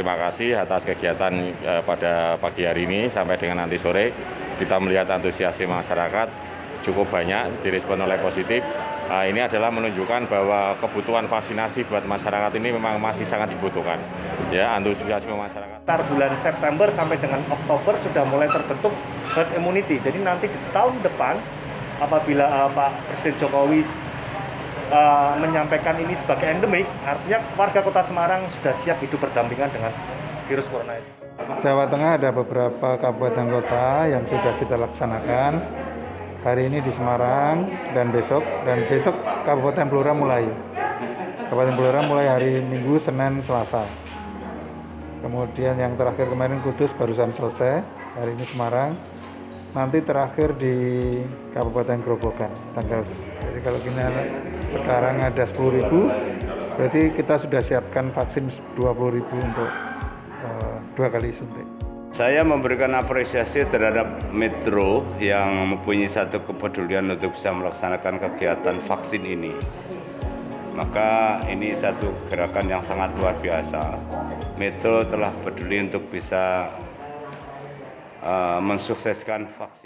berterima kasih atas kegiatan pada pagi hari ini sampai dengan nanti sore. Kita melihat antusiasme masyarakat cukup banyak, direspon oleh positif. Ini adalah menunjukkan bahwa kebutuhan vaksinasi buat masyarakat ini memang masih sangat dibutuhkan. Ya, antusiasme masyarakat. Bulan September sampai dengan Oktober sudah mulai terbentuk herd immunity. Jadi nanti di tahun depan apabila Pak Presiden Jokowi menyampaikan ini sebagai endemik, artinya warga Kota Semarang sudah siap hidup berdampingan dengan virus corona itu. Jawa Tengah ada beberapa kabupaten kota yang sudah kita laksanakan. Hari ini di Semarang dan besok Kabupaten Blora mulai. Kabupaten Blora mulai hari Minggu, Senin, Selasa. Kemudian yang terakhir kemarin Kudus barusan selesai. Hari ini Semarang. Nanti terakhir di Kabupaten Grobogan tanggal. Jadi kalau kita sekarang ada 10.000, berarti kita sudah siapkan vaksin 20.000 untuk 2 kali suntik. Saya memberikan apresiasi terhadap Metro yang mempunyai satu kepedulian untuk bisa melaksanakan kegiatan vaksin ini. Maka ini satu gerakan yang sangat luar biasa. Metro telah peduli untuk bisa mensukseskan vaksin.